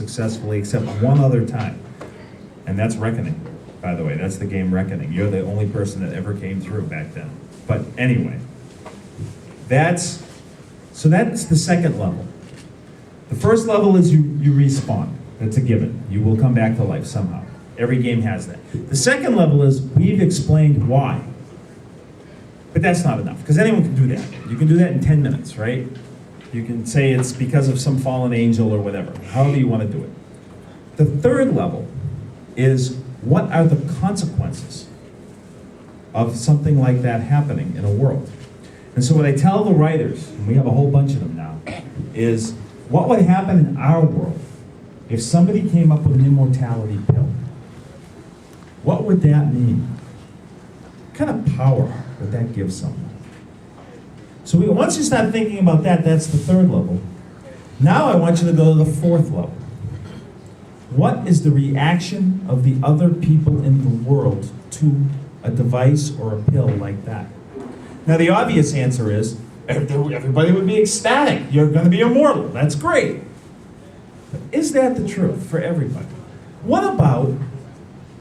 successfully except one other time. And that's Reckoning, by the way. That's the game Reckoning. You're the only person that ever came through back then. But anyway, that's the second level. The first level is you respawn. That's a given. You will come back to life somehow. Every game has that. The second level is we've explained why. But that's not enough, because anyone can do that. You can do that in 10 minutes, right? You can say it's because of some fallen angel or whatever, however you want to do it. The third level is what are the consequences of something like that happening in a world? And so what I tell the writers, and we have a whole bunch of them now, is what would happen in our world if somebody came up with an immortality pill? What would that mean? What kind of power would that give someone? So once you start thinking about that, that's the third level. Now I want you to go to the fourth level. What is the reaction of the other people in the world to a device or a pill like that? Now the obvious answer is, everybody would be ecstatic. You're going to be immortal. That's great. But is that the truth for everybody? What about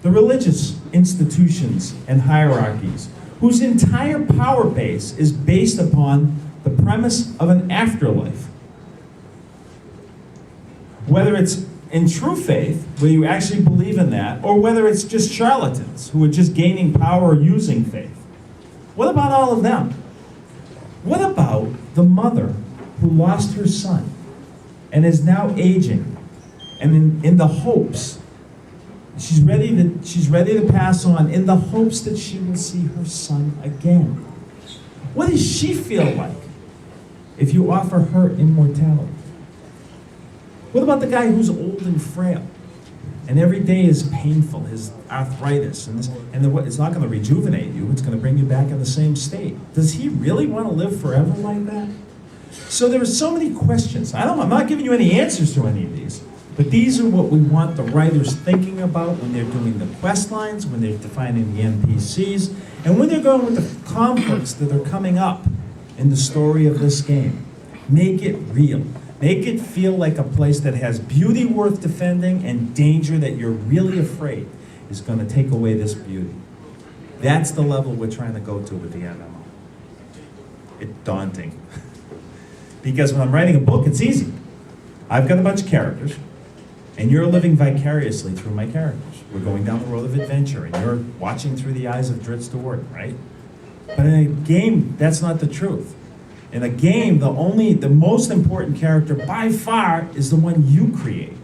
the religious institutions and hierarchies whose entire power base is based upon the premise of an afterlife? Whether it's in true faith, where you actually believe in that, or whether it's just charlatans who are just gaining power using faith. What about all of them? What about the mother who lost her son and is now aging, and in the hopes, she's ready to pass on in the hopes that she will see her son again? What does she feel like if you offer her immortality? What about the guy who's old and frail, and every day is painful, his arthritis, it's not going to rejuvenate you, it's going to bring you back in the same state? Does he really want to live forever like that? So there are so many questions. I'm not giving you any answers to any of these, but these are what we want the writers thinking about when they're doing the quest lines, when they're defining the NPCs, and when they're going with the conflicts that are coming up in the story of this game. Make it real. Make it feel like a place that has beauty worth defending and danger that you're really afraid is going to take away this beauty. That's the level we're trying to go to with the MMO. It's daunting. Because when I'm writing a book, it's easy. I've got a bunch of characters, and you're living vicariously through my characters. We're going down the road of adventure, and you're watching through the eyes of Dritz de Warden, right? But in a game, that's not the truth. In a game, the most important character by far is the one you create.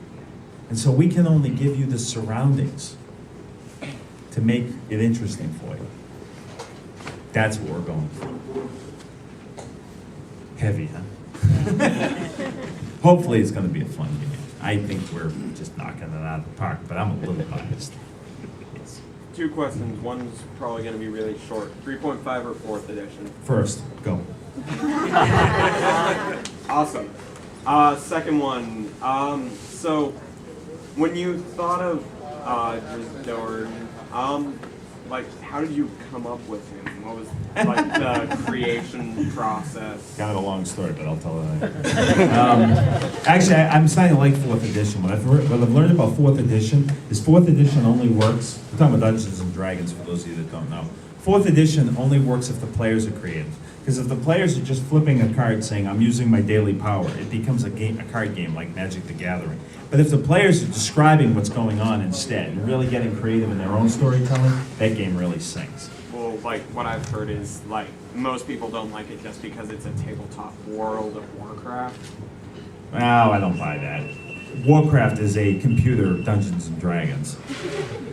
And so we can only give you the surroundings to make it interesting for you. That's what we're going for. Heavy, huh? Hopefully it's going to be a fun game. I think we're just knocking it out of the park, but I'm a little biased. Yes. 2 questions. One's probably going to be really short. 3.5 or 4th edition? First, go. Awesome. Second one. So, when you thought of Jordan, how did you come up with him? What was the creation process? Kind of a long story, but I'll tell it. Actually, I'm starting to like 4th edition. What I've learned about 4th edition is 4th edition only works. We're talking about Dungeons and Dragons for those of you that don't know. 4th edition only works if the players are creative. Because if the players are just flipping a card saying, I'm using my daily power, it becomes a card game like Magic the Gathering. But if the players are describing what's going on instead and really getting creative in their own storytelling, that game really sings. Well, what I've heard is, most people don't like it just because it's a tabletop World of Warcraft. Well, I don't buy that. Warcraft is a computer Dungeons and Dragons.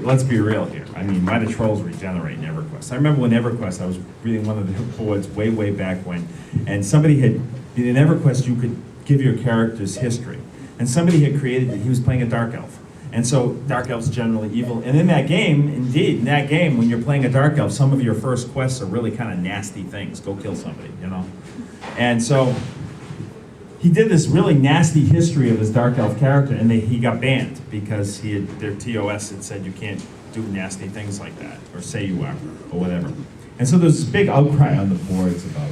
Let's be real here. I mean, why do trolls regenerate in EverQuest? I remember when EverQuest, I was reading one of the boards way back when, and somebody had, in EverQuest, you could give your character's history. And somebody had created that he was playing a Dark Elf. And so Dark Elf's generally evil. And in that game, when you're playing a Dark Elf, some of your first quests are really kind of nasty things. Go kill somebody, you know? And so he did this really nasty history of his Dark Elf character, and he got banned because their TOS had said you can't do nasty things like that, or say you are, or whatever. And so there's this big outcry on the boards about,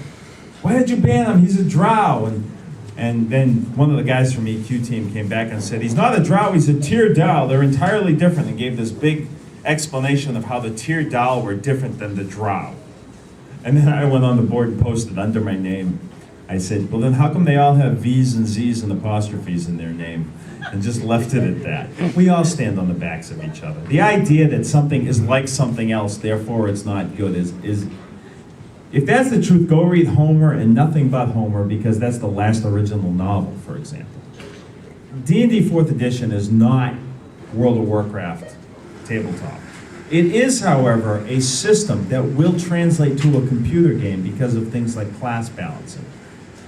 why did you ban him? He's a drow. And And then one of the guys from EQ team came back and said, he's not a drow, he's a tier dow. They're entirely different, and gave this big explanation of how the tier dow were different than the drow. And then I went on the board and posted under my name. I said, well then how come they all have V's and Z's and apostrophes in their name? And just left it at that. We all stand on the backs of each other. The idea that something is like something else, therefore it's not good, is if that's the truth, go read Homer and nothing but Homer, because that's the last original novel, for example. D&D 4th edition is not World of Warcraft tabletop. It is, however, a system that will translate to a computer game because of things like class balancing.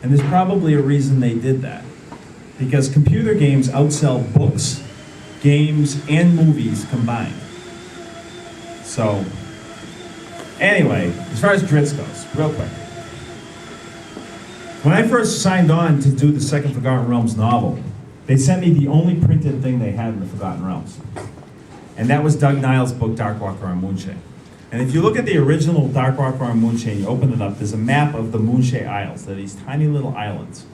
And there's probably a reason they did that. Because computer games outsell books, games, and movies combined. So, anyway, as far as Dritz goes, real quick. When I first signed on to do the second Forgotten Realms novel, they sent me the only printed thing they had in the Forgotten Realms. And that was Doug Niles' book, Darkwalker on Moonshae. And if you look at the original Darkwalker on Moonshae and you open it up, there's a map of the Moonshae Isles. They're these tiny little islands.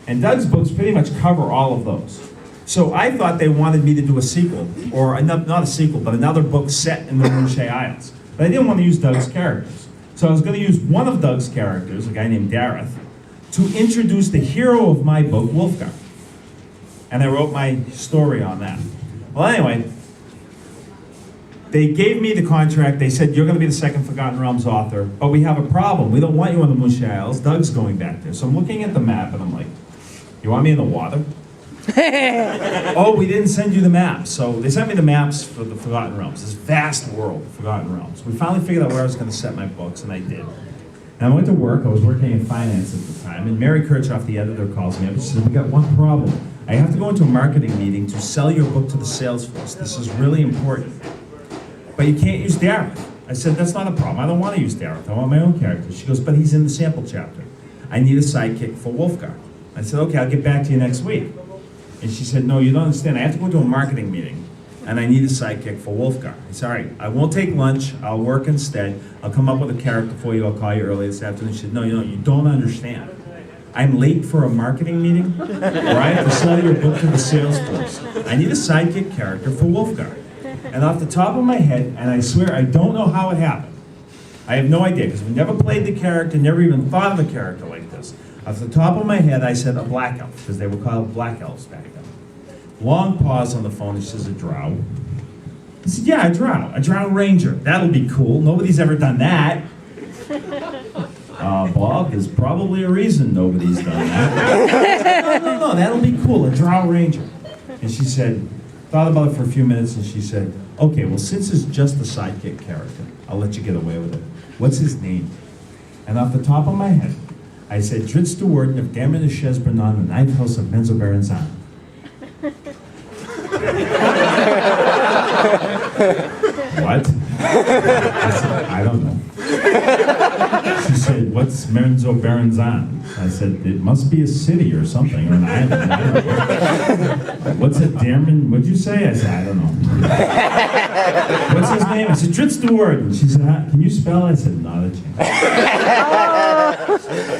And Doug's books pretty much cover all of those. So I thought they wanted me to do a sequel, or not a sequel, but another book set in the Moonshae Isles. But I didn't want to use Doug's characters. So I was going to use one of Doug's characters, a guy named Dareth, to introduce the hero of my book, Wolfgar. And I wrote my story on that. Well, anyway, they gave me the contract. They said, you're going to be the second Forgotten Realms author, but we have a problem. We don't want you on the Moonshae Isles. Doug's going back there. So I'm looking at the map, and I'm like, you want me in the water? Oh, we didn't send you the maps. So they sent me the maps for the Forgotten Realms, this vast world of Forgotten Realms. We finally figured out where I was going to set my books, and I did. And I went to work. I was working in finance at the time, and Mary Kirchhoff, the editor, calls me up and she says, we got one problem. I have to go into a marketing meeting to sell your book to the sales force. This is really important. But you can't use Dareth. I said, that's not a problem. I don't want to use Dareth. I want my own character. She goes, but he's in the sample chapter. I need a sidekick for Wolfgar. I said, okay, I'll get back to you next week. And she said, no, you don't understand. I have to go to a marketing meeting, and I need a sidekick for Wolfgar. I said, all right, I won't take lunch. I'll work instead. I'll come up with a character for you. I'll call you early this afternoon. She said, no, you don't understand. I'm late for a marketing meeting where I have to sell your book to the sales force. I need a sidekick character for Wolfgar. And off the top of my head, and I swear I don't know how it happened. I have no idea, because we never played the character, never even thought of a character like this. Off the top of my head, I said a black elf, because they were called black elves back then. Long pause on the phone, she says, a drow? I said, yeah, a drow ranger. That'll be cool. Nobody's ever done that. Bob, there's probably a reason nobody's done that. No, that'll be cool, a drow ranger. And she said, thought about it for a few minutes, and she said, okay, well, since it's just a sidekick character, I'll let you get away with it. What's his name? And off the top of my head, I said, Dritz de Worden of Damen Shesbernon, the ninth house of Menzelberenzan. What? I said, I don't know. She said, what's Menzelberenzan? I said, it must be a city or something, or an island. I don't know. What's a Damen? What'd you say? I said, I don't know. What's his name? I said, Dritz de Worden. She said, can you spell? I said, not a chance.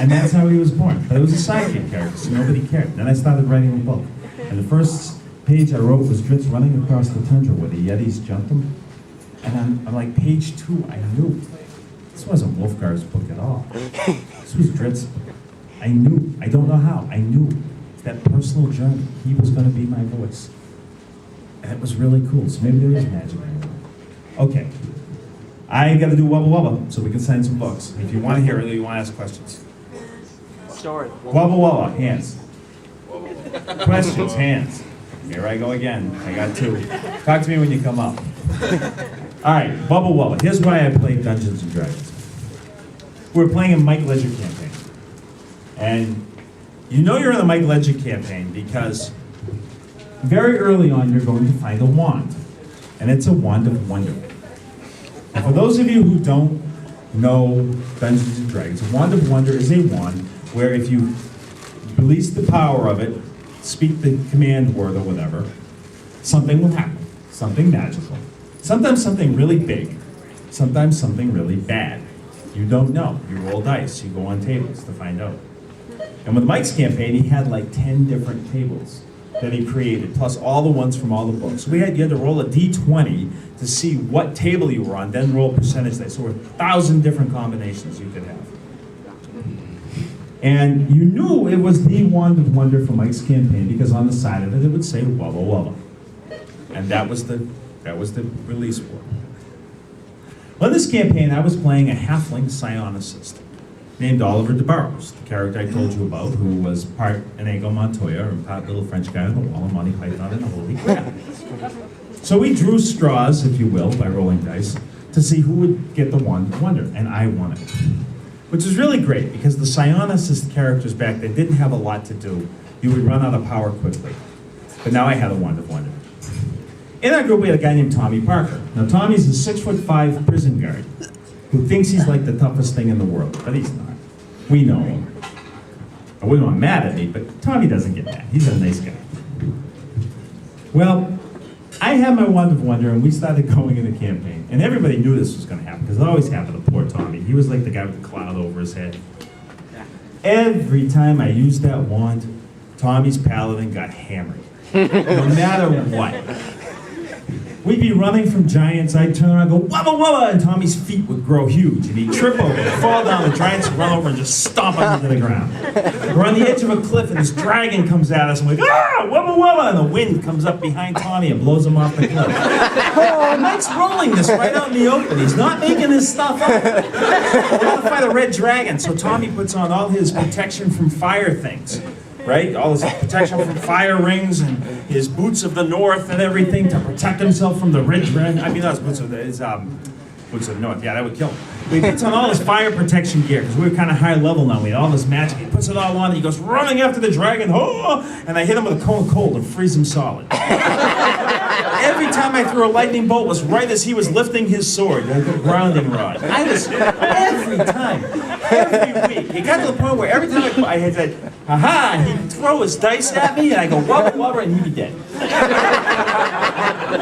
And that's how he was born. But it was a sidekick character, so nobody cared. Then I started writing a book. And the first page I wrote was Dritz running across the tundra where the Yetis jumped him. And I'm like, page 2, I knew. This wasn't Wolfgar's book at all. This was Dritz's book. I knew. I don't know how. I knew. It's that personal journey. He was going to be my voice. And it was really cool. So maybe there is magic in it. Okay. I got to do Wubba Wubba so we can sign some books. If you want to hear it or you want to ask questions. Story. Wubba Wubba, hands. Questions, hands. Here I go again. I got 2. Talk to me when you come up. All right, Wubba Wubba. Here's why I played Dungeons & Dragons. We're playing a Mike Ledger campaign. And you know you're in the Mike Ledger campaign because very early on you're going to find a wand. And it's a wand of wonder. And for those of you who don't know Dungeons & Dragons, a wand of wonder is a wand where if you release the power of it, speak the command word or whatever, something will happen. Something magical. Sometimes something really big. Sometimes something really bad. You don't know. You roll dice. You go on tables to find out. And with Mike's campaign, he had like 10 different tables that he created, plus all the ones from all the books. So you had to roll a d20 to see what table you were on, then roll percentage dice. So there were 1,000 different combinations you could have. And you knew it was the Wand of Wonder for Mike's campaign because on the side of it, it would say Wubba Wubba. And that was the release word. On this campaign, I was playing a halfling psionicist named Oliver de Barros, the character I told you about, who was part Inigo Montoya and part little French guy on the wall, and Monty Python and the Holy Grail. So we drew straws, if you will, by rolling dice, to see who would get the Wand of Wonder, and I won it. Which is really great, because the psionicist characters back then didn't have a lot to do. You would run out of power quickly. But now I had a Wand of Wonder. In our group, we had a guy named Tommy Parker. Now, Tommy's a 6'5" prison guard who thinks he's like the toughest thing in the world, but he's not. We know him. I wouldn't want him mad at me, but Tommy doesn't get mad. He's a nice guy. Well, I had my Wand of Wonder, and we started going in the campaign. And everybody knew this was going to happen, because it always happened to poor Tommy. He was like the guy with the cloud over his head. Every time I used that wand, Tommy's paladin got hammered. No matter what. We'd be running from giants, I'd turn around and go, wubba wubba, and Tommy's feet would grow huge, and he'd trip over and fall down, the giants would run over and just stomp him into the ground. We're on the edge of a cliff, and this dragon comes at us, and we're like, ah, wubba wubba, and the wind comes up behind Tommy and blows him off the cliff. Oh, Mike's rolling this right out in the open. He's not making his stuff up. We're gonna fight a red dragon, so Tommy puts on all his protection from fire things. Right? All his protection from fire rings and his boots of the north and everything to protect himself from the red dragon. I mean, not his boots of the north. Yeah, that would kill him. But he puts on all his fire protection gear because we were kind of high level now. We had all this magic. He puts it all on and he goes running after the dragon. Oh! And I hit him with a cone cold and freeze him solid. Every time I threw a lightning bolt was right as he was lifting his sword, like a grounding rod. Every time. Every week. It got to the point where every time I had said, aha, he'd throw his dice at me and I go, wubba wubba, and he'd be dead.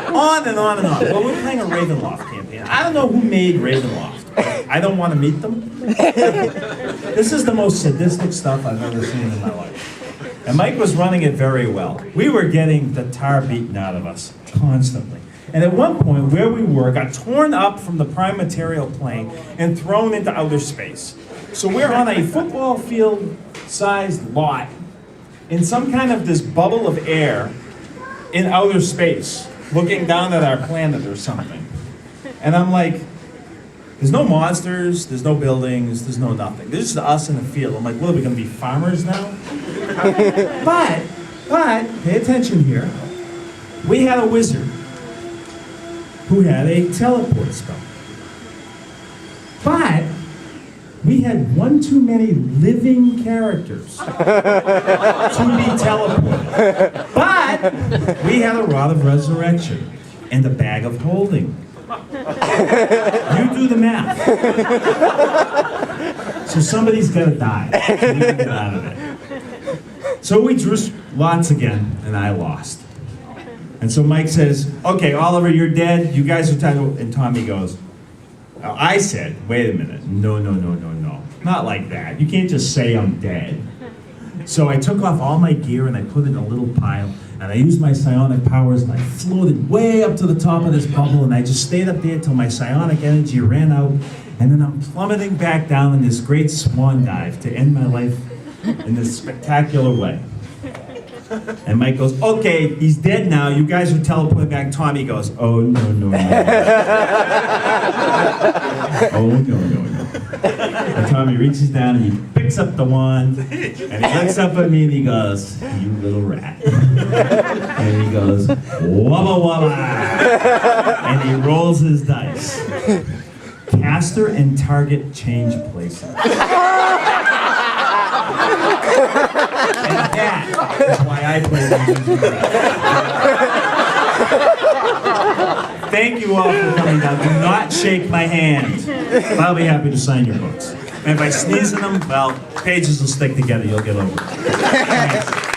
On and on and on. Well, we're playing a Ravenloft campaign. I don't know who made Ravenloft. I don't want to meet them. This is the most sadistic stuff I've ever seen in my life. And Mike was running it very well. We were getting the tar beaten out of us constantly. And at one point, where we were got torn up from the prime material plane and thrown into outer space. So we're on a football field-sized lot in some kind of this bubble of air in outer space, looking down at our planet or something. And I'm like, there's no monsters, there's no buildings, there's no nothing. There's just us in the field. I'm like, what, are we going to be farmers now? But, pay attention here. We had a wizard who had a teleport spell. But we had one too many living characters to be teleported. But we had a rod of resurrection and a bag of holding. You do the math. So somebody's got to die. So we can get out of it. So we drew lots again, and I lost. And so Mike says, okay, Oliver, you're dead. You guys are tied. And Tommy goes, I said, wait a minute. No. Not like that. You can't just say I'm dead. So I took off all my gear and I put it in a little pile. And I used my psionic powers and I floated way up to the top of this bubble. And I just stayed up there till my psionic energy ran out. And then I'm plummeting back down in this great swan dive to end my life in this spectacular way. And Mike goes, okay, he's dead now. You guys are teleporting back. Tommy goes, oh, no. Oh, no. And Tommy reaches down and he picks up the wand and he looks up at me and he goes, you little rat. And he goes, wubba wubba. And he rolls his dice. Caster and target change places. And that is why I play Dungeons and Dragons. Thank you all for coming down. Do not shake my hand. I'll be happy to sign your books. And if I sneeze in them, well, pages will stick together. You'll get over it. Thanks.